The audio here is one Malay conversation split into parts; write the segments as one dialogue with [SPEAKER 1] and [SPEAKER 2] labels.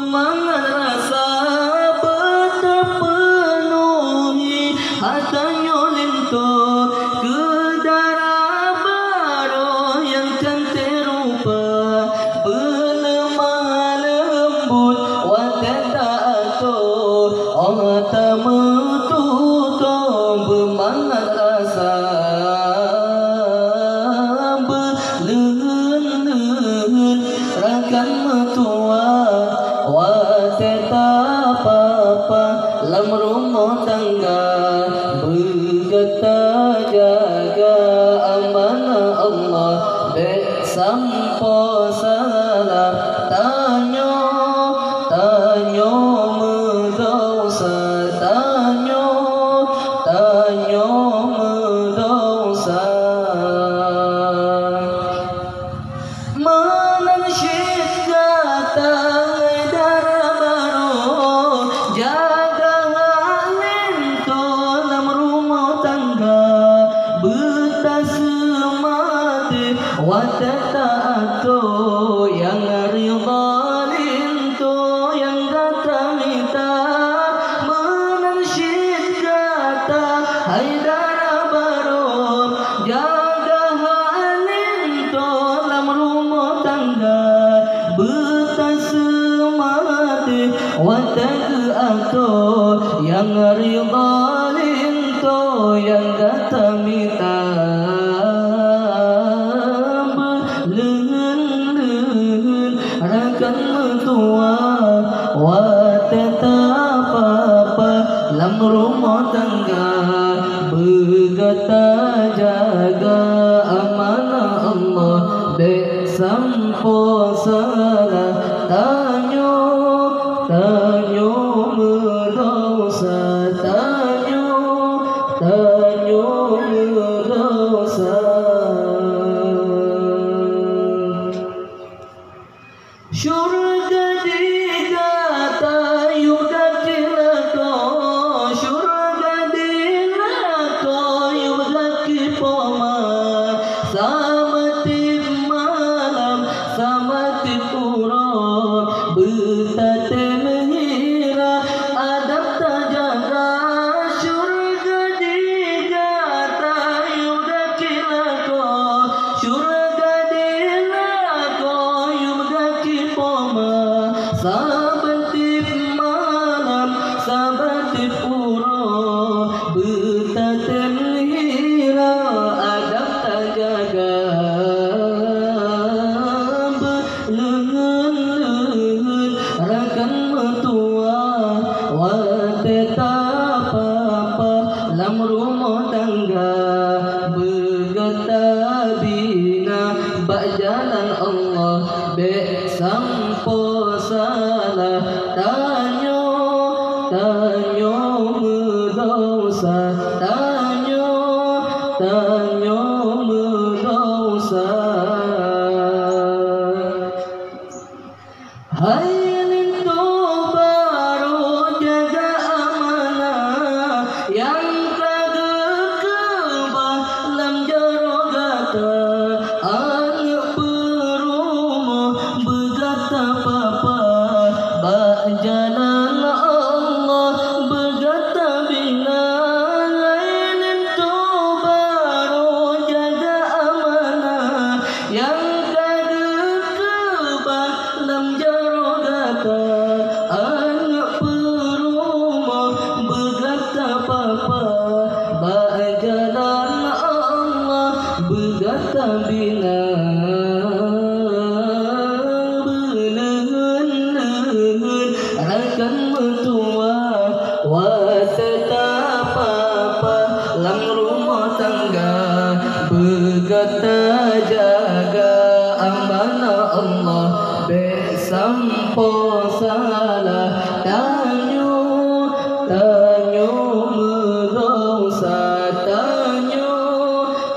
[SPEAKER 1] semangat rasa terpenuhi hatanya lento ke darah baru yang cantik rupa berlemah lembut watak tak atur tak menutup bermangat rasa berlehen rakan metua watak tak apa-apa lam rumah tangga bergetar jaga amanah Allah dek sampo salah tanya mendosa tanya mendosa menansyid kata darah baru jaga lento dalam rumah tangga betas mati watak taatu yang rida lento yang kata minta menansyid kata hai darah baru jaga lento dalam rumah tangga betas mati watak taatu yang rida lento yang kata minta rakan mertua watak tak apa-apa lam rumah tangga bergetar jaga amanah Allah dek sampo salah tanya mendosa tanya mendosa syurga digata yudakilako syurga dilako yudakipoma sama tip malam sama tip urut betate mengira adab terjaga syurga digata yudakilako syurga dilako sabatip malam sabatip puro betatem hira adab terjaga berlengan rakan mertua watak apa-apa lam rumah tangga bergetar bina bak jalan Allah dek sampo salah tanya mendosa tanya mendosa hai lento baru jaga amanah yang kagak lam jarogata anak berumah bergata papa bak jalan Allah bergata bina lain tu baru jaga amanah yang kagak lam jarogata anak berumah bergata papa bak jalan Allah bergata bina rakan mertua watak apa-apa lam rumah tangga bergetar jaga amanah Allah bek sampo salah tanya mendosa tanya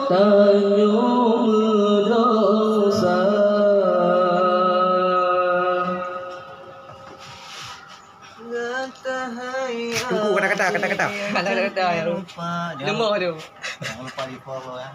[SPEAKER 1] mendosa
[SPEAKER 2] Kata-kata ya.
[SPEAKER 1] Lemah tu.
[SPEAKER 3] Jangan lupa di follow ya.